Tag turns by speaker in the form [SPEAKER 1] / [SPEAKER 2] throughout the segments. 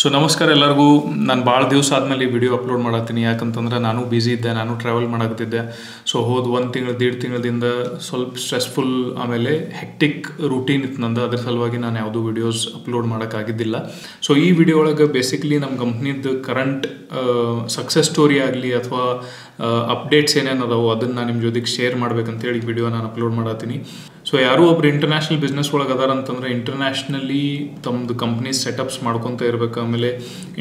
[SPEAKER 1] So ನಮಸ್ಕಾರ ಎಲ್ಲರಿಗೂ. ನಾನು ಭಾಳ ದಿವಸ ಆದಮೇಲೆ ಈ ವಿಡಿಯೋ ಅಪ್ಲೋಡ್ ಮಾಡತ್ತೀನಿ. ಯಾಕಂತಂದ್ರೆ ನಾನು ಬ್ಯುಸಿ ಇದ್ದೆ, ನಾನು ಟ್ರಾವೆಲ್ ಮಾಡಕತ್ತಿದ್ದೆ. ಸೊ ಹೋದ 1 ತಿಂಗಳು 1.5 ತಿಂಗಳಿಂದ ಸ್ವಲ್ಪ ಸ್ಟ್ರೆಸ್ಫುಲ್ ಆಮೇಲೆ ಹೆಕ್ಟಿಕ್ ರೂಟೀನ್ ಇತ್ತು ನಂದು. ಅದ್ರ ಸಲುವಾಗಿ ನಾನು ಯಾವುದೂ ವಿಡಿಯೋಸ್ ಅಪ್ಲೋಡ್ ಮಾಡೋಕ್ಕಾಗಿದ್ದಿಲ್ಲ. ಸೊ ಈ ವಿಡಿಯೋ ಒಳಗೆ ಬೇಸಿಕ್ಲಿ ನಮ್ಮ ಕಂಪ್ನಿದು ಕರೆಂಟ್ ಸಕ್ಸಸ್ ಸ್ಟೋರಿ ಆಗಲಿ ಅಥವಾ ಅಪ್ಡೇಟ್ಸ್ ಏನೇನು ಅದಾವೆ ಅದನ್ನು ನಾನು ನಿಮ್ಮ ಜೊತೆಗೆ ಶೇರ್ ಮಾಡ್ಬೇಕಂತೇಳಿ ಈ ವಿಡಿಯೋ ನಾನು ಅಪ್ಲೋಡ್ ಮಾಡತ್ತೀನಿ. ಸೊ ಯಾರೋ ಒಬ್ರು ಇಂಟರ್ನ್ಯಾಷನಲ್ ಬಿಸ್ನೆಸ್ ಒಳಗೆ ಅದಾರ ಅಂತಂದ್ರೆ ಇಂಟರ್ನ್ಯಾಷನಲಿ ತಮ್ಮದು ಕಂಪ್ನಿ ಸೆಟಪ್ಸ್ ಮಾಡ್ಕೊತ ಇರ್ಬೇಕು, ಆಮೇಲೆ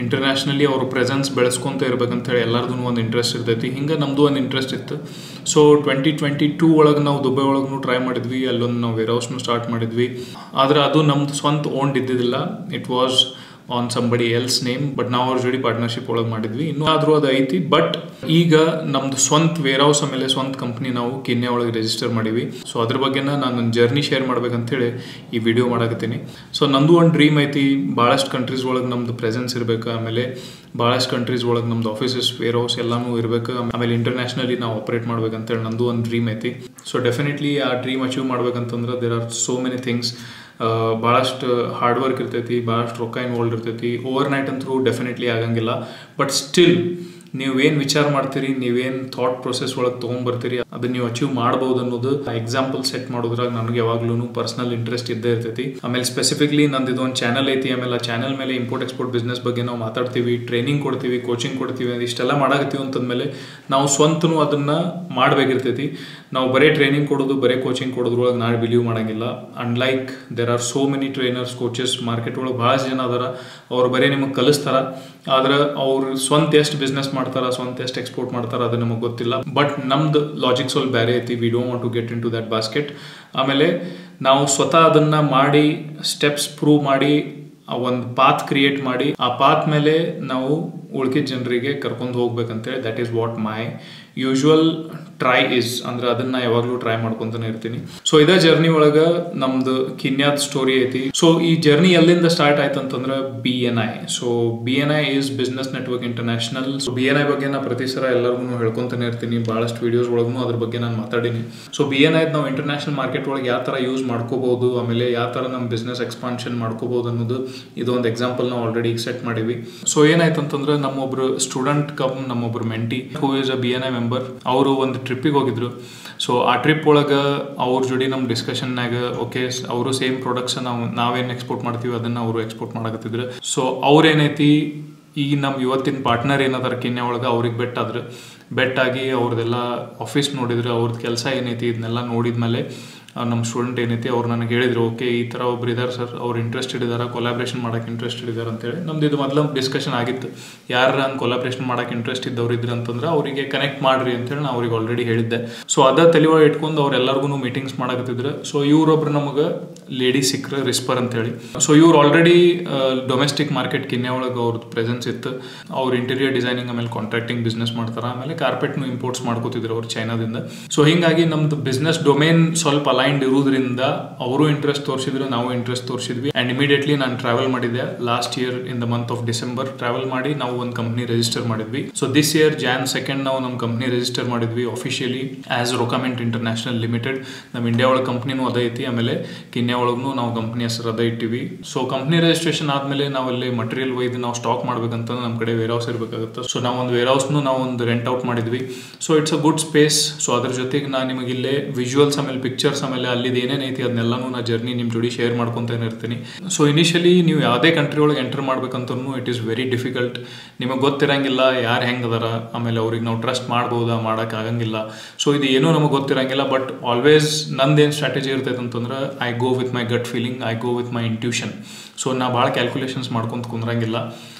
[SPEAKER 1] ಇಂಟರ್ನ್ಯಾಷನಲಿ ಅವ್ರ ಪ್ರೆಸೆನ್ಸ್ ಬೆಳೆಸ್ಕೊತ ಇರ್ಬೇಕಂತೇಳಿ ಎಲ್ಲರದೂ ಒಂದು ಇಂಟ್ರೆಸ್ಟ್ ಇರ್ತೈತಿ. ಹಿಂಗೆ ನಮ್ಮದು ಒಂದು ಇಂಟ್ರೆಸ್ಟ್ ಇತ್ತು. ಸೊ 2022 ಒಳಗೆ ನಾವು ದುಬೈ ಒಳಗೂ ಟ್ರೈ ಮಾಡಿದ್ವಿ. ಅಲ್ಲೊಂದು ನಾವು ವೇರ್ ಹೌಸ್ನು ಸ್ಟಾರ್ಟ್ ಮಾಡಿದ್ವಿ. ಆದರೆ ಅದು ನಮ್ದು ಸ್ವಂತ ಓನ್ಡ್ ಇದ್ದಿದ್ದಿಲ್ಲ. It was on somebody else name. But ನಾವು ಅವ್ರ ಜೋಡಿ ಪಾರ್ಟ್ನರ್ಶಿಪ್ ಒಳಗೆ ಮಾಡಿದ್ವಿ. ಇನ್ನೂ ಆದರೂ ಅದು ಐತಿ. ಬಟ್ ಈಗ ನಮ್ದು ಸ್ವಂತ ವೇರ್ ಹೌಸ್ ಆಮೇಲೆ ಸ್ವಂತ ಕಂಪ್ನಿ ನಾವು ಕೆನ್ಯಾ ಒಳಗೆ ರಿಜಿಸ್ಟರ್ ಮಾಡೀವಿ. ಸೊ ಅದ್ರ ಬಗ್ಗೆನ ನಾನು ನನ್ನ ಜರ್ನಿ ಶೇರ್ ಮಾಡ್ಬೇಕಂತೇಳಿ ಈ ವಿಡಿಯೋ ಮಾಡಕತ್ತೀನಿ. ಸೊ ನಂದು ಒಂದು ಡ್ರೀಮ್ ಐತಿ, ಭಾಳಷ್ಟು ಕಂಟ್ರೀಸ್ ಒಳಗೆ ನಮ್ದು ಪ್ರೆಸೆನ್ಸ್ ಇರಬೇಕು, ಆಮೇಲೆ ಭಾಳಷ್ಟು ಕಂಟ್ರೀಸ್ ಒಳಗೆ ನಮ್ದು ಆಫೀಸಸ್ ವೇರ್ ಹೌಸ್ ಎಲ್ಲನೂ ಇರಬೇಕು, ಆಮೇಲೆ ಇಂಟರ್ನ್ಯಾಷನಲಿ ನಾವು ಆಪ್ರೇಟ್ ಮಾಡ್ಬೇಕಂತೇಳಿ ನಂದು ಒಂದು ಡ್ರೀಮ್ ಐತಿ. ಸೊ ಡೆಫಿನೆಟ್ಲಿ ಆ ಡ್ರೀಮ್ ಅಚೀವ್ ಮಾಡ್ಬೇಕಂತಂದ್ರೆ there are so many things. ಭಾಳಷ್ಟು ಹಾರ್ಡ್ ವರ್ಕ್ ಇರ್ತೈತಿ, ಭಾಳಷ್ಟು ರೊಕ್ಕ ಇನ್ವಾಲ್ವ್ ಇರ್ತೈತಿ. ಓವರ್ ನೈಟ್ ಅಂತೂ ಡೆಫಿನೆಟ್ಲಿ ಆಗಂಗಿಲ್ಲ. ಬಟ್ ಸ್ಟಿಲ್ ನೀವೇನು ವಿಚಾರ ಮಾಡ್ತೀರಿ, ನೀವೇನು ಥಾಟ್ ಪ್ರೊಸೆಸ್ ಒಳಗೆ ತೊಗೊಂಡ್ಬರ್ತೀರಿ, ಅದನ್ನ ನೀವು ಅಚೀವ್ ಮಾಡ್ಬೋದು ಅನ್ನೋದು ಎಕ್ಸಾಂಪಲ್ ಸೆಟ್ ಮಾಡೋದ್ರಾಗ ನನಗೆ ಯಾವಾಗ್ಲೂ ಪರ್ಸನಲ್ ಇಂಟ್ರೆಸ್ಟ್ ಇದ್ದೇ ಇರ್ತೈತಿ. ಆಮೇಲೆ ಸ್ಪೆಸಿಫಿಕ್ಲಿ ನಂದು ಇದೊಂದು ಚಾನಲ್ ಐತಿ. ಆಮೇಲೆ ಆ ಚಾನಲ್ ಮೇಲೆ ಇಂಪೋರ್ಟ್ ಎಕ್ಸ್ಪೋರ್ಟ್ ಬಿಸ್ನೆಸ್ ಬಗ್ಗೆ ನಾವು ಮಾತಾಡ್ತೀವಿ, ಟ್ರೈನಿಂಗ್ ಕೊಡ್ತೀವಿ, ಕೋಚಿಂಗ್ ಕೊಡ್ತೀವಿ. ಇಷ್ಟೆಲ್ಲ ಮಾಡಾಕತ್ತೀವಿ ಅಂತಂದಮೇಲೆ ನಾವು ಸ್ವಂತನೂ ಅದನ್ನು ಮಾಡಬೇಕಿರ್ತೈತಿ. ನಾವು ಬರೀ ಟ್ರೈನಿಂಗ್ ಕೊಡೋದು, ಬರೀ ಕೋಚಿಂಗ್ ಕೊಡೋದ್ರೊಳಗೆ ನಾನು ಬಿಲೀವ್ ಮಾಡೋಂಗಿಲ್ಲ. Unlike there are so many trainers, coaches market ಒಳಗೆ ಭಾಳ ಜನ ಅದಾರ. ಅವ್ರು ಬರೀ ನಿಮಗೆ ಕಲಿಸ್ತಾರ, ಆದ್ರೆ ಅವ್ರು ಸ್ವಂತ ಎಷ್ಟು ಬಿಸ್ನೆಸ್ ಮಾಡ್ತಾರ, ಸ್ವಂತ ಎಷ್ಟು ಎಕ್ಸ್ಪೋರ್ಟ್ ಮಾಡ್ತಾರ ಅದು ನಮಗೆ ಗೊತ್ತಿಲ್ಲ. ಬಟ್ ನಮ್ದು ಲಾಜಿಕ್ ಸ್ವಲ್ಪ ಬೇರೆ ಐತಿ. We don't want to get into that basket. ಆಮೇಲೆ ನಾವು ಸ್ವತಃ ಅದನ್ನು ಮಾಡಿ ಸ್ಟೆಪ್ಸ್ ಪ್ರೂವ್ ಮಾಡಿ ಒಂದು ಪಾತ್ ಕ್ರಿಯೇಟ್ ಮಾಡಿ ಆ ಪಾತ್ ಮೇಲೆ ನಾವು ಉಳ್ಕಿದ ಜನರಿಗೆ ಕರ್ಕೊಂಡು ಹೋಗ್ಬೇಕಂತೇಳಿ that is what my usual try is. ಅಂದ್ರೆ ಅದನ್ನ ಯಾವಾಗಲೂ ಟ್ರೈ ಮಾಡ್ಕೊಂತಾನೆ ಇರ್ತೀನಿ. ಸೊ ಇದೇ ಜರ್ನಿ ಒಳಗೆ ನಮ್ದು ಕಿನ್ಯಾದ ಸ್ಟೋರಿ ಐತಿ. ಸೊ ಈ ಜರ್ನಿ ಎಲ್ಲಿಂದ ಸ್ಟಾರ್ಟ್ ಆಯ್ತು ಅಂತಂದ್ರೆ BNI. So BNI is business network international. So BNI ಬಗ್ಗೆ ನಾ ಪ್ರತಿ ಸಲ ಎಲ್ಲರಿಗೂ ಹೇಳ್ಕೊಂತಾನೆ ಇರ್ತೀನಿ. ಭಾಳಷ್ಟು ವಿಡಿಯೋಸ್ ಒಳಗೂ ಅದ್ರ ಬಗ್ಗೆ ನಾನು ಮಾತಾಡೀನಿ. ಸೊ BNI ನಾವು ಇಂಟರ್ನ್ಯಾಷನಲ್ ಮಾರ್ಕೆಟ್ ಒಳಗೆ ಯಾವ ಥರ ಯೂಸ್ ಮಾಡ್ಕೋಬಹುದು, ಆಮೇಲೆ ಯಾವ ಥರ ನಮ್ಮ ಬಿಸ್ನೆಸ್ ಎಕ್ಸ್ಪಾನ್ಷನ್ ಮಾಡ್ಕೋಬಹುದು ಅನ್ನೋದು ಇದೊಂದು ಎಕ್ಸಾಂಪಲ್ ನಾವು ಆಲ್ರೆಡಿ ಸೆಟ್ ಮಾಡೀವಿ. ಸೊ ಏನಾಯ್ತು ಅಂತಂದ್ರೆ ನಮ್ಮೊಬ್ರು ಸ್ಟೂಡೆಂಟ್ ನಮ್ಮೊಬ್ರು mentee who is a BNI member, ಅವರು ಒಂದು ಟ್ರಿಪ್ಪಿಗೆ ಹೋಗಿದ್ರು. ಸೊ ಆ ಟ್ರಿಪ್ ಒಳಗೆ ಅವ್ರ ಜೋಡಿ ನಮ್ಮ ಡಿಸ್ಕಷನ್ನಾಗ ಓಕೆ ಅವರು ಸೇಮ್ ಪ್ರಾಡಕ್ಟ್ಸ್ ನಾವೇನು ಎಕ್ಸ್ಪೋರ್ಟ್ ಮಾಡ್ತೀವಿ ಅದನ್ನು ಅವರು ಎಕ್ಸ್ಪೋರ್ಟ್ ಮಾಡಕತ್ತಿದ್ರು. ಸೊ ಅವ್ರೇನೈತಿ ಈಗ ನಮ್ಮ ಇವತ್ತಿನ ಪಾರ್ಟ್ನರ್ ಏನದಾರ ಕೆನ್ಯಾ ಒಳಗೆ ಅವ್ರಿಗೆ ಬೆಟ್ಟಾಗಿ ಅವ್ರದ್ದೆಲ್ಲ ಆಫೀಸ್ ನೋಡಿದ್ರು, ಅವ್ರದ್ದು ಕೆಲಸ ಏನೈತಿ ಇದನ್ನೆಲ್ಲ ನೋಡಿದ್ಮೇಲೆ ನಮ್ಮ ಸ್ಟೂಡೆಂಟ್ ಏನೈತಿ ಅವ್ರು ನನಗೆ ಹೇಳಿದ್ರು, ಓಕೆ ಈ ಥರ ಒಬ್ರು ಇದ್ದಾರೆ ಸರ್, ಅವ್ರು ಇಂಟ್ರೆಸ್ಟೆಡ್ ಇದ್ದಾರೆ, ಕೊಲಾಬ್ರೇಷನ್ ಮಾಡೋಕೆ ಇಂಟ್ರೆಸ್ಟೆಡ್ ಇದ್ದಾರೆ ಅಂತೇಳಿ. ನಮ್ದು ಇದು ಮೊದಲು ಡಿಸ್ಕಷನ್ ಆಗಿತ್ತು. ಯಾರು ಹಂಗೆ ಕೊಲಾಬ್ರೇಷನ್ ಮಾಡೋಕೆ ಇಂಟ್ರೆಸ್ಟ್ ಇದ್ದವ್ರು ಇದ್ರು ಅಂತಂದ್ರೆ ಅವರಿಗೆ ಕನೆಕ್ಟ್ ಮಾಡ್ರಿ ಅಂತೇಳಿ ನಾನು ಅವ್ರಿಗೆ ಆಲ್ರೆಡಿ ಹೇಳಿದ್ದೆ. ಸೊ ಅದ ತಲೆಯೊಳಗೆ ಇಟ್ಕೊಂಡು ಅವ್ರೆಲ್ಲರಿಗೂ ಮೀಟಿಂಗ್ಸ್ ಮಾಡಕತ್ತಿದ್ರು. ಸೊ ಇವ್ರೊಬ್ರು ನಮಗೆ ಲೇಡಿ ಸಿಕ್ಕರು, ರಿಸ್ಪರ್ ಅಂತೇಳಿ. ಸೊ ಇವ್ರು ಆಲ್ರೆಡಿ ಡೊಮೆಸ್ಟಿಕ್ ಮಾರ್ಕೆಟ್ ಕೆನ್ಯಾ ಒಳಗೆ ಅವ್ರದ್ದು ಪ್ರೆಸೆನ್ಸ್ ಇತ್ತು. ಅವ್ರು ಇಂಟೀರಿಯರ್ ಡಿಸೈನಿಂಗ್ ಆಮೇಲೆ ಕಾಂಟ್ರಾಕ್ಟಿಂಗ್ ಬಿಸ್ನೆಸ್ ಮಾಡ್ತಾರೆ, ಆಮೇಲೆ ಕಾರ್ಪೆಟ್ನು ಇಂಪೋರ್ಟ್ಸ್ ಮಾಡ್ಕೋತಿದ್ರು ಅವ್ರು ಚೈನಾದಿಂದ. ಸೊ ಹಿಂಗಾಗಿ ನಮ್ದು ಬಿಸ್ನೆಸ್ ಡೊಮೇನ್ ಸ್ವಲ್ಪ ಅಲೈನ್ಡ್ ಇರೋದ್ರಿಂದ ಅವರು ಇಂಟ್ರೆಸ್ಟ್ ತೋರಿಸಿದ್ರು, ನಾವು ಇಂಟ್ರೆಸ್ಟ್ ತೋರಿಸಿದ್ವಿ. ಅಂಡ್ ಇಮಿಡಿಯೇಟ್ಲಿ ನಾನು ಟ್ರಾವೆಲ್ ಮಾಡಿದ್ದೆ last year in the month of December. Travel ಮಾಡಿ ನಾವು ಒಂದು ಕಂಪ್ನಿ ರಿಜಿಸ್ಟರ್ ಮಾಡಿದ್ವಿ. ಸೊ ದಿಸ್ ಇಯರ್ Jan 2 ನಾವು ನಮ್ಮ ಕಂಪ್ನಿ ರಿಜಿಸ್ಟರ್ ಮಾಡಿದ್ವಿ ಅಫಿಷಿಯಲಿ ಆಸ್ ರೊಕಾಮೆಂಟ್ ಇಂಟರ್ನ್ಯಾಷನಲ್ ಲಿಮಿಟೆಡ್. ನಮ್ಮ ಇಂಡಿಯಾ ಒಳಗೆ ಕಂಪ್ನಿನೂ ಅದ ಐತಿ, ಆಮೇಲೆ ಕೆನ್ಯಾ ಒಳಗೂ ನಾವು ಕಂಪ್ನಿ ಹೆಸರು ಅದ ಇಟ್ಟಿವಿ. ಸೊ ಕಂಪ್ನಿ ರಿಜಿಸ್ಟ್ರೇಷನ್ ಆದಮೇಲೆ ನಾವಲ್ಲಿ ಮಟೀರಿಯಲ್ ಒಯ್ದು ನಾವು ಸ್ಟಾಕ್ ಮಾಡ್ಬೇಕಂತ ನಮ್ಮ ಕಡೆ ವೇರ್ ಹೌಸ್ ಇರಬೇಕಾಗುತ್ತೆ. ಸೊ ನಾವು ಒಂದು ವೇರ್ ಹೌಸ್ನು ನಾವು ಒಂದು ರೆಂಟ್ ಔಟ್ ಮಾಡಿದ್ವಿ. So it's a good space. So ಅದ್ರ ಜೊತೆಗೆ ನಾನು ನಿಮಗೆ ಇಲ್ಲೇ ವಿಜುವಲ್ಸ್ ಆಮೇಲೆ ಪಿಕ್ಚರ್ಸ್ ಆಮೇಲೆ ಅಲ್ಲಿದ್ದು ಏನೇನೈತಿ ಅದನ್ನೆಲ್ಲನೂ ನಾ ಜರ್ನಿ ನಿಮ್ಮ ಜೋಡಿ ಶೇರ್ ಮಾಡ್ಕೊತಾನೆ ಇರ್ತೀನಿ. ಸೊ ಇನಿಷಿಯಲಿ ನೀವು ಯಾವುದೇ ಕಂಟ್ರಿ ಒಳಗೆ ಎಂಟರ್ ಮಾಡ್ಬೇಕಂತೂ ಇಟ್ ಈಸ್ ವೆರಿ ಡಿಫಿಕಲ್ಟ್. ನಿಮಗೆ ಗೊತ್ತಿರಂಗಿಲ್ಲ ಯಾರು ಹೆಂಗೆ ಅದಾರ, ಆಮೇಲೆ ಅವ್ರಿಗೆ ನಾವು ಟ್ರಸ್ಟ್ ಮಾಡ್ಬೋದಾ, ಮಾಡೋಕ್ಕಾಗಂಗಿಲ್ಲ. ಸೊ ಇದು ಏನೂ ನಮಗೆ ಗೊತ್ತಿರಂಗಿಲ್ಲ. ಬಟ್ ಆಲ್ವೇಸ್ ನಂದೇನು ಸ್ಟ್ರಾಟಜಿ ಇರ್ತೈತೆ ಅಂತಂದ್ರೆ I go with my gut feeling, I go with my intuition. So ನಾ ಭಾಳ ಕ್ಯಾಲ್ಕುಲೇಷನ್ಸ್ ಮಾಡ್ಕೊಂತ ಕುಂದ್ರಂಗಿಲ್ಲ.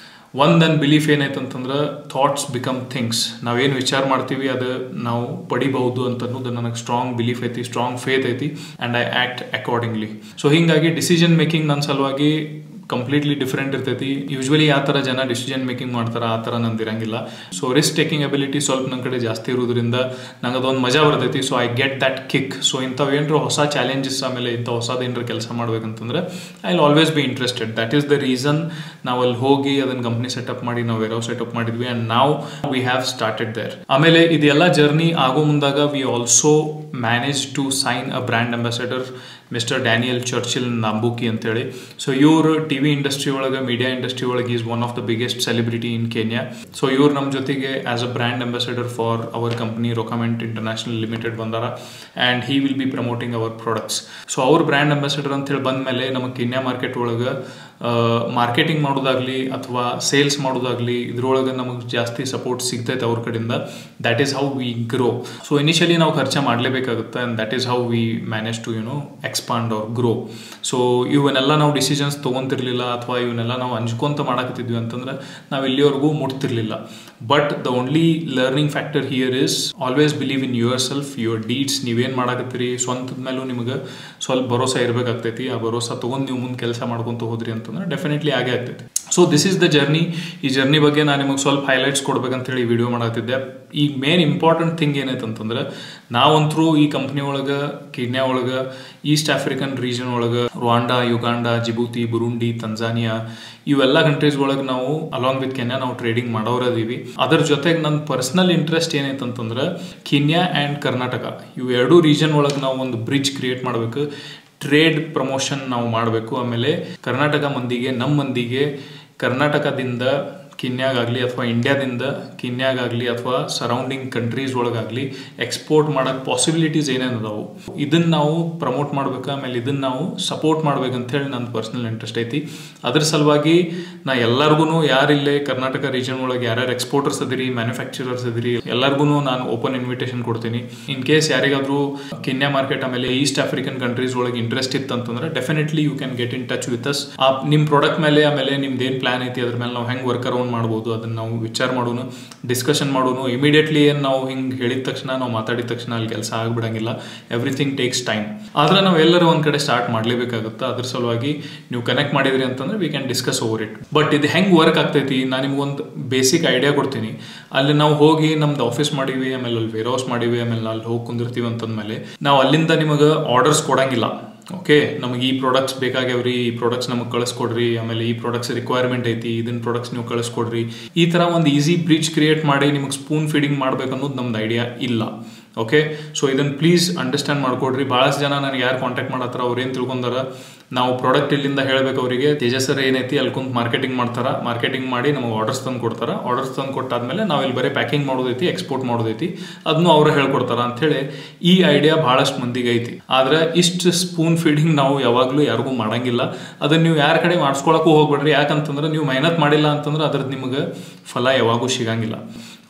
[SPEAKER 1] ನನ್ನ ಬಿಲೀಫ್ ಏನೈತೆ ಅಂತಂದ್ರೆ ಥಾಟ್ಸ್ ಬಿಕಮ್ ಥಿಂಗ್ಸ್. ನಾವೇನು ವಿಚಾರ ಮಾಡ್ತೀವಿ ಅದು ನಾವು ಪಡಿಬಹುದು ಅಂತ ಅನ್ನೋದು ನನಗೆ ಸ್ಟ್ರಾಂಗ್ ಬಿಲೀಫ್ ಐತಿ, ಸ್ಟ್ರಾಂಗ್ ಫೇತ್ ಐತಿ. And I act accordingly. So ಹೀಗಾಗಿ ಡಿಸಿಷನ್ ಮೇಕಿಂಗ್ ನನ್ನ ಸಲುವಾಗಿ ಕಂಪ್ಲೀಟ್ಲಿ ಡಿಫ್ರೆಂಟ್ ಇರ್ತೈತಿ. ಯೂಶ್ವಲಿ ಯಾವ ಥರ ಜನ ಡಿಸಿಷನ್ ಮೇಕಿಂಗ್ ಮಾಡ್ತಾರೆ ಆ ಥರ ನಂದು ಇರಂಗಿಲ್ಲ. ಸೊ ರಿಸ್ಕ್ ಟೇಕಿಂಗ್ ಅಬಿಲಿಟಿ ಸ್ವಲ್ಪ ನನ್ನ ಕಡೆ ಜಾಸ್ತಿ ಇರೋದ್ರಿಂದ ನಂಗೆ ಅದೊಂದು ಮಜಾ ಬರ್ತೈತಿ. So I get that kick. So ಇಂಥವು ಏನರ ಹೊಸ ಚಾಲೆಂಜಸ್ ಆಮೇಲೆ ಇಂಥ ಹೊಸದೇನರ ಕೆಲಸ ಮಾಡ್ಬೇಕಂತಂದ್ರೆ I will always be interested. That is the reason ನಾವು ಅಲ್ಲಿ ಹೋಗಿ ಅದನ್ನು ಕಂಪ್ನಿ ಸೆಟಪ್ ಮಾಡಿ ನಾವು ವೇರ್ ಹೌಸ್ ಸೆಟಪ್ ಮಾಡಿದ್ವಿ. ಆ್ಯಂಡ್ ನಾವು ವಿ ಹ್ಯಾವ್ ಸ್ಟಾರ್ಟೆಡ್ ದೇರ್. ಆಮೇಲೆ ಇದೆಲ್ಲ ಜರ್ನಿ ಆಗೋ ಮುಂದಾಗ we also manage to sign a brand ambassador mister Daniel Churchill Ndambuki ಅಂತೇಳಿ. ಸೊ ಇವರು ಟಿ ವಿ ಇಂಡಸ್ಟ್ರಿ ಒಳಗೆ, ಮೀಡಿಯಾ ಇಂಡಸ್ಟ್ರಿ ಒಳಗೆ is one of the biggest celebrity in Kenya. So ಇವ್ರು ನಮ್ಮ ಜೊತೆಗೆ as a brand ambassador for our company ರೊಕಾಮೆಂಟ್ international limited ಬಂದಾರ. And he will be promoting our products. So ಅವ್ರ brand ambassador ಅಂತೇಳಿ ಬಂದ ಮೇಲೆ ನಮ್ಮ ಕೆನ್ಯಾ ಮಾರ್ಕೆಟ್ ಒಳಗೆ ಮಾರ್ಕೆಟಿಂಗ್ ಮಾಡೋದಾಗ್ಲಿ ಅಥವಾ ಸೇಲ್ಸ್ ಮಾಡೋದಾಗ್ಲಿ ಇದ್ರೊಳಗೆ ನಮಗೆ ಜಾಸ್ತಿ ಸಪೋರ್ಟ್ ಸಿಗ್ತೈತೆ ಅವ್ರ ಕಡೆಯಿಂದ. That is how we grow. So initially ನಾವು ಖರ್ಚು ಮಾಡಲೇಬೇಕಾಗುತ್ತೆ and that is how we manage to expand or grow. So ಇವನ್ನೆಲ್ಲ ನಾವು ಡಿಸಿಷನ್ಸ್ ತೊಗೊತಿರ್ಲಿಲ್ಲ ಅಥವಾ ಇವನ್ನೆಲ್ಲ ನಾವು ಹಂಚ್ಕೊಂತ ಮಾಡಕತ್ತಿದ್ವಿ ಅಂತಂದ್ರೆ ನಾವು ಇಲ್ಲಿವರೆಗೂ ಮುಟ್ತಿರ್ಲಿಲ್ಲ. But the only learning factor here is always believe in yourself, your deeds. ನೀವೇನು ಮಾಡಕತ್ತೀರಿ ಸ್ವಂತದ ಮೇಲೂ ನಿಮಗೆ ಸ್ವಲ್ಪ ಭರೋಸಾ ಇರಬೇಕಾಗ್ತೈತಿ. ಆ ಭರೋಸಾ ತೊಗೊಂಡು ನೀವು ಮುಂದೆ ಕೆಲಸ ಮಾಡ್ಕೊತ ಹೋದ್ರಿ ಅಂತಂದ್ರೆ ಡೆಫಿನೆಟ್ಲಿ ಆಗೇ ಆಗ್ತೈತಿ. So this is the journey. ಈ ಜರ್ನಿ ಬಗ್ಗೆ ನಾನು ನಿಮಗೆ ಸ್ವಲ್ಪ ಹೈಲೈಟ್ಸ್ ಕೊಡ್ಬೇಕಂತೇಳಿ ವಿಡಿಯೋ ಮಾಡತ್ತಿದ್ದೆ. ಈಗ ಮೇನ್ ಇಂಪಾರ್ಟೆಂಟ್ ಥಿಂಗ್ ಏನೈತೆ ಅಂತಂದ್ರೆ, ನಾವಂತರೂ ಈ ಕಂಪ್ನಿ ಒಳಗೆ, ಕೆನ್ಯಾ ಒಳಗೆ, ಈಸ್ಟ್ ಆಫ್ರಿಕನ್ ರೀಜನ್ ಒಳಗೆ, ರುವಾಂಡಾ, ಯುಗಾಂಡಾ, ಜಿಬೂತಿ, ಬುರುಂಡಿ, ತಂಜಾನಿಯಾ ಇವೆಲ್ಲ ಕಂಟ್ರೀಸ್ ಒಳಗೆ ನಾವು ಅಲಾಂಗ್ ವಿತ್ ಕೆನ್ಯಾ ನಾವು ಟ್ರೇಡಿಂಗ್ ಮಾಡೋರದೀವಿ. ಅದ್ರ ಜೊತೆಗೆ ನನ್ನ ಪರ್ಸನಲ್ ಇಂಟ್ರೆಸ್ಟ್ ಏನೈತೆ ಅಂತಂದ್ರೆ ಕೆನ್ಯಾ ಆ್ಯಂಡ್ ಕರ್ನಾಟಕ ಇವು ಎರಡೂ ರೀಜನ್ ಒಳಗೆ ನಾವು ಒಂದು ಬ್ರಿಡ್ಜ್ ಕ್ರಿಯೇಟ್ ಮಾಡಬೇಕು, ಟ್ರೇಡ್ ಪ್ರಮೋಷನ್ ನಾವು ಮಾಡಬೇಕು. ಆಮೇಲೆ ಕರ್ನಾಟಕ ಮಂದಿಗೆ, ನಮ್ಮ ಮಂದಿಗೆ ಕರ್ನಾಟಕದಿಂದ ಕೆನ್ಯಾಗಾಗಲಿ ಅಥವಾ ಇಂಡಿಯಾದಿಂದ ಕೆನ್ಯಾಗಾಗಲಿ ಅಥವಾ ಸರೌಂಡಿಂಗ್ ಕಂಟ್ರೀಸ್ ಒಳಗಾಗಲಿ ಎಕ್ಸ್ಪೋರ್ಟ್ ಮಾಡೋಕ್ಕೆ ಪಾಸಿಬಿಲಿಟೀಸ್ ಏನೇನು ಅದಾವು ಇದನ್ನು ನಾವು ಪ್ರಮೋಟ್ ಮಾಡ್ಬೇಕು. ಆಮೇಲೆ ಇದನ್ನು ನಾವು ಸಪೋರ್ಟ್ ಮಾಡ್ಬೇಕಂತೇಳಿ ನನ್ನ ಪರ್ಸ್ನಲ್ ಇಂಟ್ರೆಸ್ಟ್ ಐತಿ. ಅದ್ರ ಸಲುವಾಗಿ ನಾ ಎಲ್ಲರಿಗೂ ಯಾರಿಲ್ಲೇ ಕರ್ನಾಟಕ ರೀಜನ್ ಒಳಗೆ ಯಾರ್ಯಾರು ಎಕ್ಸ್ಪೋರ್ಟರ್ಸ್ ಅದಿರಿ, ಮ್ಯಾನುಫ್ಯಾಕ್ಚರರ್ಸ್ ಅದಿರಿ, ಎಲ್ಲರಿಗೂ ನಾನು ಓಪನ್ ಇನ್ವಿಟೇಷನ್ ಕೊಡ್ತೀನಿ. ಇನ್ ಕೇಸ್ ಯಾರಿಗಾದ್ರೂ ಕೆನ್ಯಾ ಮಾರ್ಕೆಟ್ ಆಮೇಲೆ ಈಸ್ಟ್ ಆಫ್ರಿಕನ್ ಕಂಟ್ರೀಸ್ ಒಳಗೆ ಇಂಟ್ರೆಸ್ಟ್ ಇತ್ತು ಅಂತಂದ್ರೆ definitely you can get in touch with us. ನಿಮ್ಮ ಪ್ರಾಡಕ್ಟ್ ಮೇಲೆ ಆಮೇಲೆ ನಿಮ್ದು ಏನು ಪ್ಲಾನ್ ಐತಿ ಅದ್ರ ಮೇಲೆ ನಾವು ಹೆಂಗೆ ವರ್ಕ್ ಅರೌಂಡ್ ಮಾಡ್ಬೋದು ಅದನ್ನು ನಾವು ವಿಚಾರ ಮಾಡೋಣ, ಡಿಸ್ಕಷನ್ ಮಾಡೋಣ. ಇಮಿಡಿಯೇಟ್ಲಿ ಏನು ನಾವು ಹಿಂಗೆ ಹೇಳಿದ ತಕ್ಷಣ, ನಾವು ಮಾತಾಡಿದ ತಕ್ಷಣ ಅಲ್ಲಿ ಕೆಲಸ ಆಗ್ಬಿಡಂಗಿಲ್ಲ. Everything takes time. ಆದರೆ ನಾವು ಎಲ್ಲರೂ ಒಂದು ಕಡೆ ಸ್ಟಾರ್ಟ್ ಮಾಡಲೇಬೇಕಾಗುತ್ತೆ. ಅದ್ರ ಸಲುವಾಗಿ ನೀವು ಕನೆಕ್ಟ್ ಮಾಡಿದ್ರಿ ಅಂತಂದ್ರೆ we can discuss over it. But ಇದು ಹೆಂಗೆ ವರ್ಕ್ ಆಗ್ತೈತಿ ನಾನು ನಿಮ್ಗೊಂದು ಬೇಸಿಕ್ ಐಡಿಯಾ ಕೊಡ್ತೀನಿ. ಅಲ್ಲಿ ನಾವು ಹೋಗಿ ನಮ್ದು ಆಫೀಸ್ ಮಾಡೀವಿ, ಆಮೇಲೆ ಅಲ್ಲಿ ವೇರ್ ಹೌಸ್ ಮಾಡೀವಿ, ಆಮೇಲೆ ಅಲ್ಲಿ ಹೋಗಿ ಕುಂದಿರ್ತೀವಿ ಅಂತಂದ್ಮೇಲೆ ನಾವು ಅಲ್ಲಿಂದ ನಿಮಗೆ ಆರ್ಡರ್ಸ್ ಕೊಡಂಗಿಲ್ಲ. ಓಕೆ, ನಮಗೆ ಈ ಪ್ರಾಡಕ್ಟ್ಸ್ ಬೇಕಾಗ್ಯಾವ್ರಿ, ಈ ಪ್ರಾಡಕ್ಟ್ಸ್ ನಮಗೆ ಕಳಿಸ್ಕೊಡ್ರಿ, ಆಮೇಲೆ ಈ ಪ್ರಾಡಕ್ಟ್ಸ್ ರಿಕ್ವೈರ್ಮೆಂಟ್ ಐತಿ, ಇದನ್ನ ಪ್ರಾಡಕ್ಟ್ಸ್ ನೀವು ಕಳಿಸ್ಕೊಡ್ರಿ. ಈ ಥರ ಒಂದು ಈಸಿ ಬ್ರಿಡ್ಜ್ ಕ್ರಿಯೇಟ್ ಮಾಡಿ ನಿಮಗೆ ಸ್ಪೂನ್ ಫೀಡಿಂಗ್ ಮಾಡ್ಬೇಕನ್ನೋದು ನಮ್ದು ಐಡಿಯಾ ಇಲ್ಲ. ಓಕೆ, ಸೊ ಇದನ್ನು ಪ್ಲೀಸ್ ಅಂಡರ್ಸ್ಟ್ಯಾಂಡ್ ಮಾಡ್ಕೊಡ್ರಿ. ಭಾಳಷ್ಟು ಜನ ನನಗೆ ಯಾರು ಕಾಂಟ್ಯಾಕ್ಟ್ ಮಾಡತ್ತಾರ ಅವ್ರು ಏನು ತಿಳ್ಕೊಂಡಾರ, ನಾವು ಪ್ರಾಡಕ್ಟ್ ಇಲ್ಲಿಂದ ಹೇಳಬೇಕು ಅವರಿಗೆ, ತೇಜಸ್ ಸರ್ ಏನೈತಿ ಅಲ್ಲಿ ಕುಂತು ಮಾರ್ಕೆಟಿಂಗ್ ಮಾಡ್ತಾರ, ಮಾರ್ಕೆಟಿಂಗ್ ಮಾಡಿ ನಮಗೆ ಆರ್ಡರ್ಸ್ ತಂದು ಕೊಡ್ತಾರ. ಆರ್ಡರ್ಸ್ ತಂದು ಕೊಟ್ಟಾದ್ಮೇಲೆ ನಾವು ಇಲ್ಲಿ ಬರೀ ಪ್ಯಾಕಿಂಗ್ ಮಾಡೋದೈತಿ, ಎಕ್ಸ್ಪೋರ್ಟ್ ಮಾಡೋದೈತಿ, ಅದನ್ನು ಅವ್ರು ಹೇಳ್ಕೊಡ್ತಾರ ಅಂಥೇಳಿ ಈ ಐಡಿಯಾ ಭಾಳಷ್ಟು ಮಂದಿಗೆ ಐತಿ. ಆದ್ರೆ ಇಷ್ಟು ಸ್ಪೂನ್ ಫೀಡಿಂಗ್ ನಾವು ಯಾವಾಗಲೂ ಯಾರಿಗೂ ಮಾಡಂಗಿಲ್ಲ. ಅದನ್ನು ನೀವು ಯಾರ ಕಡೆ ಮಾಡಿಸ್ಕೊಳಕ್ಕೂ ಹೋಗ್ಬೇಡ್ರಿ. ಯಾಕಂತಂದ್ರೆ ನೀವು ಮೆಹನತ್ ಮಾಡಿಲ್ಲ ಅಂತಂದ್ರೆ ಅದ್ರದ್ದು ನಿಮಗೆ ಫಲ ಯಾವಾಗೂ ಸಿಗಂಗಿಲ್ಲ.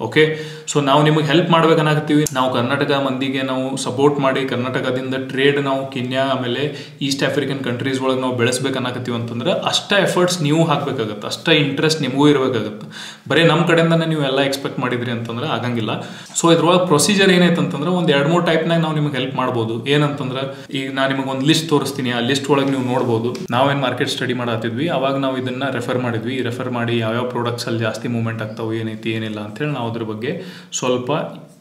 [SPEAKER 1] ಓಕೆ, ಸೊ ನಾವು ನಿಮಗೆ ಹೆಲ್ಪ್ ಮಾಡ್ಬೇಕನ್ನಾಗತ್ತೀವಿ. ನಾವು ಕರ್ನಾಟಕ ಮಂದಿಗೆ ನಾವು ಸಪೋರ್ಟ್ ಮಾಡಿ ಕರ್ನಾಟಕದಿಂದ ಟ್ರೇಡ್ ನಾವು ಕೆನ್ಯಾ ಆಮೇಲೆ ಈಸ್ಟ್ ಆಫ್ರಿಕನ್ ಕಂಟ್ರೀಸ್ ಒಳಗೆ ನಾವು ಬೆಳೆಸ್ಬೇಕನ್ನಾಗತ್ತೀವಿ ಅಂತಂದ್ರೆ ಅಷ್ಟೇ ಎಫರ್ಟ್ಸ್ ನೀವು ಹಾಕಬೇಕಾಗತ್ತೆ, ಅಷ್ಟೇ ಇಂಟ್ರೆಸ್ಟ್ ನಿಮಗೂ ಇರಬೇಕಾಗತ್ತೆ. ಬರೀ ನಮ್ಮ ಕಡೆಯಿಂದನೇ ನೀವು ಎಲ್ಲ ಎಕ್ಸ್ಪೆಕ್ಟ್ ಮಾಡಿದ್ರಿ ಅಂತಂದ್ರೆ ಆಗಂಗಿಲ್ಲ. ಸೊ ಇದ್ರೊಳಗೆ ಪ್ರೊಸೀಜರ್ ಏನೈತೆ ಅಂತಂದ್ರೆ ಒಂದು 2-3 ಟೈಪ್ನಾಗ ನಾವು ನಿಮಗೆ ಹೆಲ್ಪ್ ಮಾಡ್ಬೋದು. ಏನಂತಂದ್ರೆ ಈಗ ನಾನು ನಿಮಗೆ ಒಂದು ಲಿಸ್ಟ್ ತೋರಿಸ್ತೀನಿ, ಆ ಲಿಸ್ಟ್ ಒಳಗೆ ನೀವು ನೋಡ್ಬೋದು. ನಾವೇನು ಮಾರ್ಕೆಟ್ ಸ್ಟಡಿ ಮಾಡತ್ತಿದ್ವಿ ಅವಾಗ ನಾವು ಇದನ್ನ ರೆಫರ್ ಮಾಡಿದ್ವಿ. ರೆಫರ್ ಮಾಡಿ ಯಾವ್ಯಾವ ಪ್ರಾಡಕ್ಟ್ಸ್ ಅಲ್ಲಿ ಜಾಸ್ತಿ ಮೂವ್ಮೆಂಟ್ ಆಗ್ತಾವೆ, ಏನೈತಿ ಏನಿಲ್ಲ ಅಂತೇಳಿ ನಾವು ಅದ್ರ ಬಗ್ಗೆ ಸ್ವಲ್ಪ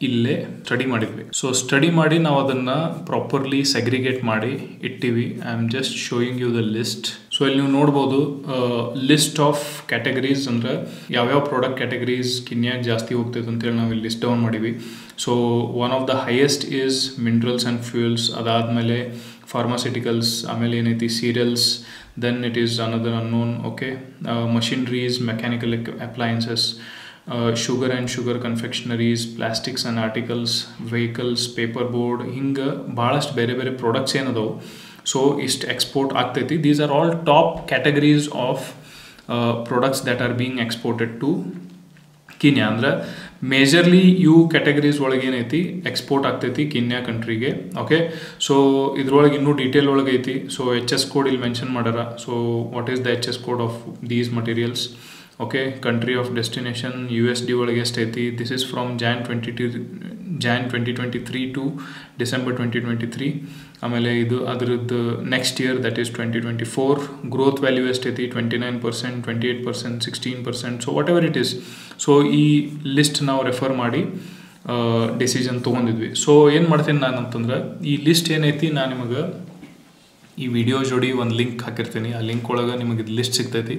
[SPEAKER 1] ಇಲ್ಲೇ ಸ್ಟಡಿ ಮಾಡಿದ್ವಿ. ಸೊ ಸ್ಟಡಿ ಮಾಡಿ ನಾವು ಅದನ್ನು ಪ್ರಾಪರ್ಲಿ ಸೆಗ್ರಿಗೇಟ್ ಮಾಡಿ ಇಟ್ಟಿವಿ. I am just showing you the list. So ಇಲ್ಲಿ ನೀವು ನೋಡ್ಬೋದು ಲಿಸ್ಟ್ ಆಫ್ ಕ್ಯಾಟಗರೀಸ್, ಅಂದ್ರೆ ಯಾವ್ಯಾವ ಪ್ರಾಡಕ್ಟ್ ಕ್ಯಾಟಗರೀಸ್ ಕೆನ್ಯಾಗ ಜಾಸ್ತಿ ಹೋಗ್ತೈತೆ ಅಂತೇಳಿ ನಾವು ಇಲ್ಲಿ ಲಿಸ್ಟ್ ಡೌನ್ ಮಾಡಿವಿ. So one of the highest is minerals and fuels, ಅದಾದಮೇಲೆ ಫಾರ್ಮಾಸ್ಯೂಟಿಕಲ್ಸ್, ಆಮೇಲೆ ಏನೈತಿ serials, then it is another unknown. Okay, machineries, mechanical appliances, sugar and sugar confectionaries, plastics and articles, vehicles, paperboard, ಹಿಂಗೆ ಭಾಳಷ್ಟು ಬೇರೆ ಬೇರೆ products ಏನದವು. So ಇಷ್ಟು export ಆಗ್ತೈತಿ. These are all top categories of products that are being exported to Kenya. ಅಂದ್ರೆ majorly ಇವು categories ಒಳಗೆ ಏನೈತಿ ಎಕ್ಸ್ಪೋರ್ಟ್ ಆಗ್ತೈತಿ ಕೆನ್ಯಾ ಕಂಟ್ರಿಗೆ. ಓಕೆ, ಸೊ ಇದ್ರೊಳಗೆ ಇನ್ನೂ ಡೀಟೇಲ್ ಒಳಗೆ ಐತಿ. ಸೊ HS ಕೋಡ್ ಇಲ್ಲಿ ಮೆನ್ಷನ್ ಮಾಡ್ಯಾರ. So what is the HS code of these materials. Okay, country of destination USD ಒಳಗೆ ಎಷ್ಟೈತಿ. This is from Jan 2023 to December 2023. ಆಮೇಲೆ ಇದು ಅದರದ್ದು next year that is 2024. Growth value ಎಷ್ಟೈತಿ 29%, 28%, 16%. So whatever it is. So ಈ list ನಾವು refer ಮಾಡಿ decision ತೊಗೊಂಡಿದ್ವಿ. ಸೊ ಏನು ಮಾಡ್ತೀನಿ ನಾನು ಅಂತಂದ್ರೆ ಈ ಲಿಸ್ಟ್ ಏನೈತಿ ನಾನು ನಿಮಗೆ ಈ ವಿಡಿಯೋ ಜೋಡಿ ಒಂದು ಲಿಂಕ್ ಹಾಕಿರ್ತೀನಿ. ಆ ಲಿಂಕ್ ಒಳಗೆ ನಿಮಗೆ ಲಿಸ್ಟ್ ಸಿಗ್ತೈತಿ.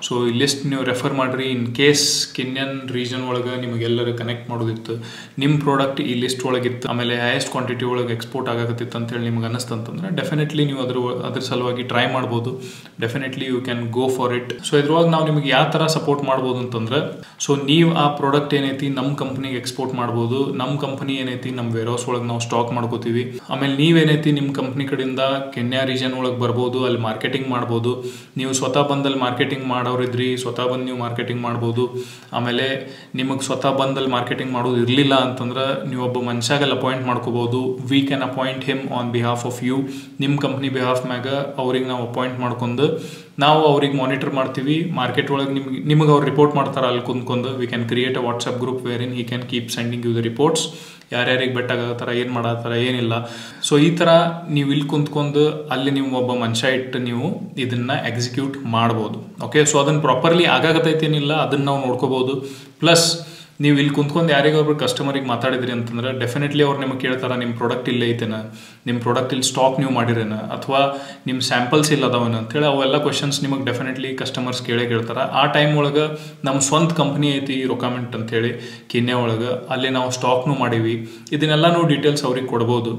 [SPEAKER 1] ಸೊ ಈ ಲಿಸ್ಟ್ ನೀವು ರೆಫರ್ ಮಾಡಿರಿ. ಇನ್ ಕೇಸ್ ಕೆನ್ಯನ್ ರೀಜನ್ ಒಳಗೆ ನಿಮಗೆಲ್ಲರೂ ಕನೆಕ್ಟ್ ಮಾಡೋದಿತ್ತು, ನಿಮ್ಮ ಪ್ರಾಡಕ್ಟ್ ಈ ಲಿಸ್ಟ್ ಒಳಗಿತ್ತು, ಆಮೇಲೆ ಹೈಯೆಸ್ಟ್ ಕ್ವಾಂಟಿಟಿ ಒಳಗೆ ಎಕ್ಸ್ಪೋರ್ಟ್ ಆಗತ್ತಿತ್ತು ಅಂತೇಳಿ ನಿಮ್ಗೆ ಅನ್ನಿಸ್ತಂತಂದ್ರೆ ಡೆಫಿನೆಟ್ಲಿ ನೀವು ಅದ್ರ ಸಲುವಾಗಿ ಟ್ರೈ ಮಾಡ್ಬೋದು. Definitely you can go for it. So ಇದ್ರೊಳಗೆ ನಾವು ನಿಮಗೆ ಯಾವ ಥರ ಸಪೋರ್ಟ್ ಮಾಡ್ಬೋದು ಅಂತಂದ್ರೆ, ಸೊ ನೀವು ಆ ಪ್ರಾಡಕ್ಟ್ ಏನೈತಿ ನಮ್ಮ ಕಂಪ್ನಿಗೆ ಎಕ್ಸ್ಪೋರ್ಟ್ ಮಾಡ್ಬೋದು. ನಮ್ಮ ಕಂಪ್ನಿ ಏನೈತಿ ನಮ್ಮ ವೇರ್ಹೌಸ್ ಒಳಗೆ ನಾವು ಸ್ಟಾಕ್ ಮಾಡ್ಕೋತೀವಿ. ಆಮೇಲೆ ನೀವೇನೈತಿ ನಿಮ್ಮ ಕಂಪ್ನಿ ಕಡೆಯಿಂದ ಕೆನ್ಯಾ ರೀಜನ್ ಒಳಗೆ ಬರ್ಬೋದು, ಅಲ್ಲಿ ಮಾರ್ಕೆಟಿಂಗ್ ಮಾಡ್ಬೋದು. ನೀವು ಸ್ವತಃ ಬಂದಲ್ಲಿ ಮಾರ್ಕೆಟಿಂಗ್ ಮಾಡೋರಿದ್ರಿ, ಸ್ವತಃ ಬಂದು ನೀವು ಮಾರ್ಕೆಟಿಂಗ್ ಮಾಡ್ಬೋದು. ಆಮೇಲೆ ನಿಮಗೆ ಸ್ವತಃ ಬಂದಲ್ಲಿ ಮಾರ್ಕೆಟಿಂಗ್ ಮಾಡೋದು ಇರಲಿಲ್ಲ ಅಂತಂದ್ರೆ ನೀವು ಒಬ್ಬ ಮನುಷ್ಯಾಗಲ್ಲಿ ಅಪಾಯಿಂಟ್ ಮಾಡ್ಕೋಬೋದು. We can appoint him on behalf of you. ನಿಮ್ಮ ಕಂಪ್ನಿ ಬಿಹಾಫ್ ಮ್ಯಾಗ ಅವ್ರಿಗೆ ನಾವು ಅಪಾಯಿಂಟ್ ಮಾಡ್ಕೊಂಡು ನಾವು ಅವ್ರಿಗೆ ಮಾನಿಟರ್ ಮಾಡ್ತೀವಿ. ಮಾರ್ಕೆಟ್ ಒಳಗೆ ನಿಮಗೆ ಅವ್ರು ರಿಪೋರ್ಟ್ ಮಾಡ್ತಾರೆ ಅಲ್ಲಿ ಕುಂತ್ಕೊಂಡು. We can create a WhatsApp group where in he can keep sending you the reports. ಯಾರ್ಯಾರಿಗೆ ಬೆಟ್ಟಾಗತ್ತಾರ, ಏನು ಮಾಡತ್ತಾರ, ಏನಿಲ್ಲ. ಸೊ ಈ ಥರ ನೀವು ಇಲ್ಲಿ ಕುಂತ್ಕೊಂಡು ಅಲ್ಲಿ ನೀವು ಒಬ್ಬ ಮನುಷ್ಯ ಇಟ್ಟು ನೀವು ಇದನ್ನು ಎಕ್ಸಿಕ್ಯೂಟ್ ಮಾಡ್ಬೋದು. ಓಕೆ, ಸೊ ಅದನ್ನು ಪ್ರಾಪರ್ಲಿ ಆಗಾಗತ್ತೈತೇನಿಲ್ಲ, ಅದನ್ನು ನಾವು ನೋಡ್ಕೋಬೋದು. ಪ್ಲಸ್ ನೀವು ಇಲ್ಲಿ ಕುಂತ್ಕೊಂಡು ಯಾರಿಗೊಬ್ರು ಕಸ್ಟಮರಿಗೆ ಮಾತಾಡಿದ್ರಿ ಅಂತಂದ್ರೆ ಡೆಫಿನೆಟ್ಲಿ ಅವ್ರು ನಿಮಗೆ ಕೇಳ್ತಾರೆ, ನಿಮ್ಮ ಪ್ರಾಡಕ್ಟ್ ಇಲ್ಲೇ ಐತೇನ, ನಿಮ್ಮ ಪ್ರಾಡಕ್ಟ್ ಇಲ್ಲಿ ಸ್ಟಾಕ್ ನೀವು ಮಾಡಿರೇನ, ಅಥವಾ ನಿಮ್ಮ ಸ್ಯಾಂಪಲ್ಸ್ ಇಲ್ಲ ಅದಾವನ ಅಂತೇಳಿ ಅವೆಲ್ಲ ಕ್ವಶನ್ಸ್ ನಿಮಗೆ ಡೆಫಿನೆಟ್ಲಿ ಕಸ್ಟಮರ್ಸ್ ಕೇಳ್ತಾರೆ. ಆ ಟೈಮ್ ಒಳಗೆ ನಮ್ಮ ಸ್ವಂತ ಕಂಪ್ನಿ ಐತಿ ರೊಕಾಮೆಂಟ್ ಅಂತೇಳಿ ಕೆನ್ಯಾ ಒಳಗೆ, ಅಲ್ಲಿ ನಾವು ಸ್ಟಾಕ್ನು ಮಾಡೀವಿ. ಇದನ್ನೆಲ್ಲ ನಾವು ಡೀಟೇಲ್ಸ್ ಅವ್ರಿಗೆ ಕೊಡ್ಬೋದು.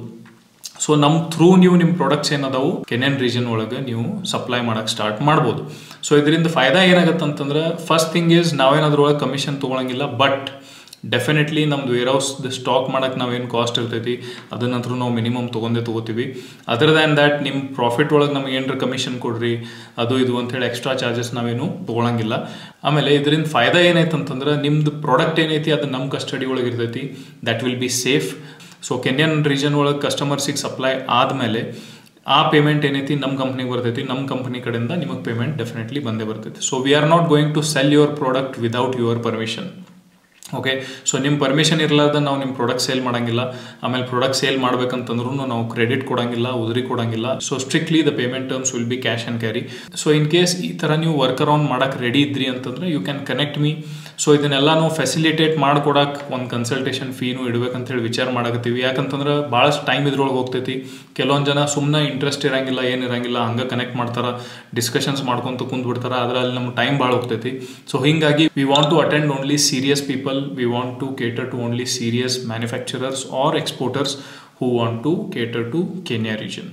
[SPEAKER 1] ಸೊ ನಮ್ಮ ಥ್ರೂ ನೀವು ನಿಮ್ಮ ಪ್ರಾಡಕ್ಟ್ಸ್ ಏನದಾವು ಕೆನ್ಯನ್ ರೀಜನ್ ಒಳಗೆ ನೀವು ಸಪ್ಲೈ ಮಾಡೋಕ್ಕೆ ಸ್ಟಾರ್ಟ್ ಮಾಡ್ಬೋದು. ಸೊ ಇದರಿಂದ ಫಾಯ್ದಾ ಏನಾಗುತ್ತೆ ಅಂತಂದ್ರೆ, ಫಸ್ಟ್ ಥಿಂಗ್ ಈಸ್ ನಾವೇನಾದ್ರೊಳಗೆ ಕಮಿಷನ್ ತೊಗೊಳಂಗಿಲ್ಲ. ಬಟ್ ಡೆಫಿನೆಟ್ಲಿ ನಮ್ದು ವೇರ್ ಹೌಸ್ ಸ್ಟಾಕ್ ಮಾಡೋಕ್ಕೆ ನಾವೇನು ಕಾಸ್ಟ್ ಇರ್ತೈತಿ ಅದನ್ನಂತರೂ ನಾವು ಮಿನಿಮಮ್ ತೊಗೋತೀವಿ. ಅದರ್ ದ್ಯಾನ್ ದ್ಯಾಟ್ ನಿಮ್ಮ ಪ್ರಾಫಿಟ್ ಒಳಗೆ ನಮಗೆ ಏನರ ಕಮಿಷನ್ ಕೊಡ್ರಿ ಅದು ಇದು ಅಂಥೇಳಿ ಎಕ್ಸ್ಟ್ರಾ ಚಾರ್ಜಸ್ ನಾವೇನು ತೊಗೊಳಂಗಿಲ್ಲ. ಆಮೇಲೆ ಇದರಿಂದ ಫಾಯ್ದಾ ಏನೈತೆ ಅಂತಂದ್ರೆ, ನಿಮ್ದು ಪ್ರಾಡಕ್ಟ್ ಏನೈತಿ ಅದು ನಮ್ಮ ಕಸ್ಟಡಿ ಒಳಗೆ ಇರ್ತೈತಿ. That will be safe. So Kenyan region ಒಳಗೆ ಕಸ್ಟಮರ್ಸಿಗೆ ಸಪ್ಲೈ ಆದಮೇಲೆ ಆ ಪೇಮೆಂಟ್ ಏನೈತಿ ನಮ್ಮ ಕಂಪ್ನಿಗೆ ಬರ್ತೈತಿ. ನಮ್ಮ ಕಂಪ್ನಿ ಕಡೆಯಿಂದ ನಿಮಗೆ ಪೇಮೆಂಟ್ ಡೆಫಿನೆಟ್ಲಿ ಬಂದೇ ಬರ್ತೈತಿ. So we are not going to sell your product without your permission. Okay, so ನಿಮ್ಮ ಪರ್ಮಿಷನ್ ಇರಲಾರ್ದ ನಾವು ನಿಮ್ಮ ಪ್ರಾಡಕ್ಟ್ ಸೇಲ್ ಮಾಡೋಂಗಿಲ್ಲ. ಆಮೇಲೆ ಪ್ರಾಡಕ್ಟ್ ಸೇಲ್ ಮಾಡ್ಬೇಕಂತಂದ್ರೂ ನಾವು ಕ್ರೆಡಿಟ್ ಕೊಡೋಂಗಿಲ್ಲ, ಉದುರಿ ಕೊಡೋಂಗಿಲ್ಲ. So strictly the payment terms will be cash and carry. So in case ಈ ಥರ ನೀವು ವರ್ಕ್ ಅರೌಂಡ್ ಮಾಡೋಕ್ಕೆ ರೆಡಿ ಇದ್ರಿ ಅಂತಂದ್ರೆ you can connect me. So ಇದನ್ನೆಲ್ಲ ನಾವು ಫೆಸಿಲಿಟೇಟ್ ಮಾಡ್ಕೊಡಕ್ಕೆ ಒಂದು ಕನ್ಸಲ್ಟೇಷನ್ ಫೀನು ಇಡಬೇಕಂತೇಳಿ ವಿಚಾರ ಮಾಡಕತ್ತೀವಿ. ಯಾಕಂತಂದ್ರೆ ಭಾಳಷ್ಟು ಟೈಮ್ ಇದ್ರೊಳಗೆ ಹೋಗ್ತೈತಿ. ಕೆಲವೊಂದು ಜನ ಸುಮ್ಮನೆ ಇಂಟ್ರೆಸ್ಟ್ ಇರಂಗಿಲ್ಲ, ಏನಿರಂಗಿಲ್ಲ, ಹಂಗೆ ಕನೆಕ್ಟ್ ಮಾಡ್ತಾರೆ, ಡಿಸ್ಕಷನ್ಸ್ ಮಾಡ್ಕೊತ ಕುಂತ್ಬಿಡ್ತಾರೆ. ಅದರಲ್ಲಿ ನಮ್ಮ ಟೈಮ್ ಭಾಳ ಹೋಗ್ತೈತಿ. ಸೊ ಹೀಗಾಗಿ we want to attend only serious people. We want to cater to only serious manufacturers or exporters who want to cater to Kenya region.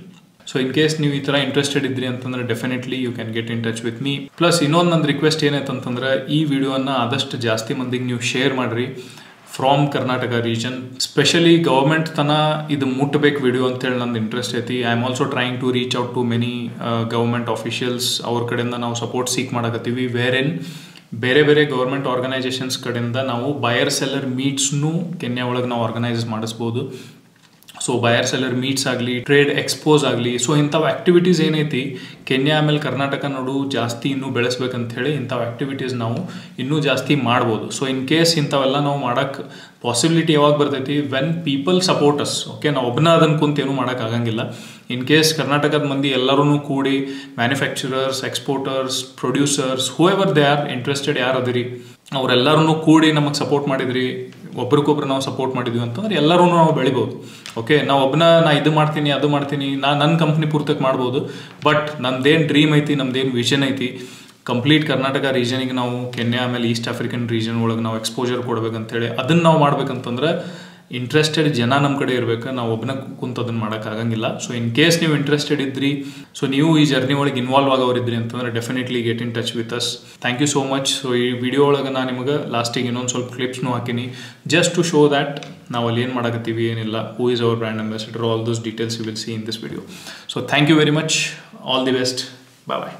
[SPEAKER 1] So in case ನೀವು ಈ ಥರ ಇಂಟ್ರೆಸ್ಟೆಡ್ ಇದ್ರಿ ಅಂತಂದ್ರೆ definitely you can get in touch with me. Plus ಇನ್ನೊಂದು ನನ್ನ request ಏನೈತಂತಂದ್ರೆ, ಈ ವಿಡಿಯೋನ ಆದಷ್ಟು ಜಾಸ್ತಿ ಮಂದಿಗೆ ನೀವು ಶೇರ್ ಮಾಡಿರಿ from Karnataka region. Specially government ತನ ಇದು ಮುಟ್ಟಬೇಕು ವಿಡಿಯೋ ಅಂತೇಳಿ ನಂದು ಇಂಟ್ರೆಸ್ಟ್ ಐತಿ. I am also trying to reach out to many government officials. ಅವ್ರ ಕಡೆಯಿಂದ ನಾವು ಸಪೋರ್ಟ್ ಸೀಕ್ ಮಾಡಕತ್ತೀವಿ. ವೇರ್ ಬೇರೆ ಬೇರೆ ಗೌರ್ಮೆಂಟ್ ಆರ್ಗನೈಸೇಷನ್ಸ್ ಕಡೆಯಿಂದ ನಾವು ಬಯರ್ ಸೆಲ್ಲರ್ ಮೀಟ್ಸ್ನು ಕೆನ್ಯಾ ಒಳಗೆ ನಾವು ಆರ್ಗನೈಸ್ ಮಾಡಿಸ್ಬೋದು. ಸೊ ಬಯರ್ ಸೆಲ್ಲರ್ ಮೀಟ್ಸ್ ಆಗಲಿ, ಟ್ರೇಡ್ ಎಕ್ಸ್ಪೋಸ್ ಆಗಲಿ, ಸೊ ಇಂಥವು ಆ್ಯಕ್ಟಿವಿಟೀಸ್ ಏನೈತಿ ಕೆನ್ಯಾ ಆಮೇಲೆ ಕರ್ನಾಟಕ ನೋಡು ಜಾಸ್ತಿ ಇನ್ನೂ ಬೆಳೆಸ್ಬೇಕಂತ ಹೇಳಿ ಇಂಥವು ಆ್ಯಕ್ಟಿವಿಟೀಸ್ ನಾವು ಇನ್ನೂ ಜಾಸ್ತಿ ಮಾಡ್ಬೋದು. ಸೊ ಇನ್ ಕೇಸ್ ಇಂಥವೆಲ್ಲ ನಾವು ಮಾಡೋಕ್ಕೆ ಪಾಸಿಬಿಲಿಟಿ ಯಾವಾಗ ಬರ್ತೈತಿ, when people support us. Okay, ನಾವು ಒಬ್ಬನ ಅದನ್ನು ಕುಂತ ಏನೂ ಮಾಡೋಕ್ಕಾಗಂಗಿಲ್ಲ. ಇನ್ ಕೇಸ್ ಕರ್ನಾಟಕದ ಮಂದಿ ಎಲ್ಲರೂ ಕೂಡಿ manufacturers, exporters, producers, who ever they are interested ಯಾರು ಅದಿರಿ, ಅವರೆಲ್ಲರೂ ಕೂಡಿ ನಮಗೆ ಸಪೋರ್ಟ್ ಮಾಡಿದ್ರಿ, ಒಬ್ರಿಗೊಬ್ರು ನಾವು ಸಪೋರ್ಟ್ ಮಾಡಿದ್ವಿ ಅಂತಂದ್ರೆ ಎಲ್ಲರೂ ನಾವು ಬೆಳಿಬೋದು. ಓಕೆ, ನಾವು ನಾ ಇದು ಮಾಡ್ತೀನಿ ಅದು ಮಾಡ್ತೀನಿ, ನನ್ನ ಕಂಪ್ನಿ ಪೂರ್ತಕ್ಕೆ ಮಾಡ್ಬೋದು. ಬಟ್ ನಮ್ದೇನು ಡ್ರೀಮ್ ಐತಿ, ನಮ್ದೇನು ವಿಷನ್ ಐತಿ, ಕಂಪ್ಲೀಟ್ ಕರ್ನಾಟಕ ರೀಜನಿಗೆ ನಾವು ಕೆನ್ಯಾ ಆಮೇಲೆ ಈಸ್ಟ್ ಆಫ್ರಿಕನ್ ರೀಜನ್ ಒಳಗೆ ನಾವು ಎಕ್ಸ್ಪೋಜರ್ ಕೊಡ್ಬೇಕಂತೇಳಿ ಅದನ್ನು ನಾವು ಮಾಡ್ಬೇಕಂತಂದ್ರೆ ಇಂಟ್ರೆಸ್ಟೆಡ್ ಜನ ನಮ್ಮ ಕಡೆ ಇರಬೇಕು. ನಾವು ಒಬ್ಬನ ಕುಂತು ಅದನ್ನು ಮಾಡೋಕ್ಕಾಗಂಗಿಲ್ಲ. ಸೊ ಇನ್ ಕೇಸ್ ನೀವು ಇಂಟ್ರೆಸ್ಟೆಡ್ ಇದ್ರಿ, ಸೊ ನೀವು ಈ ಜರ್ನಿ ಒಳಗೆ ಇನ್ವಾಲ್ವ್ ಆಗೋರಿದ್ರಿ ಅಂತಂದ್ರೆ definitely get in touch with us. Thank you so much. So ಈ ವಿಡಿಯೋ ಒಳಗೆ ನಾನು ನಿಮಗೆ ಲಾಸ್ಟಿಗೆ ಇನ್ನೊಂದು ಸ್ವಲ್ಪ ಕ್ಲಿಪ್ಸ್ನೂ ಹಾಕೀನಿ, ಜಸ್ಟ್ ಟು ಶೋ ದ್ಯಾಟ್ ನಾವು ಅಲ್ಲಿ ಏನು ಮಾಡಕತ್ತೀವಿ, ಏನಿಲ್ಲ, who is our brand ambassador, all those details you will see in this video. So thank you very much, all the best, bye bye.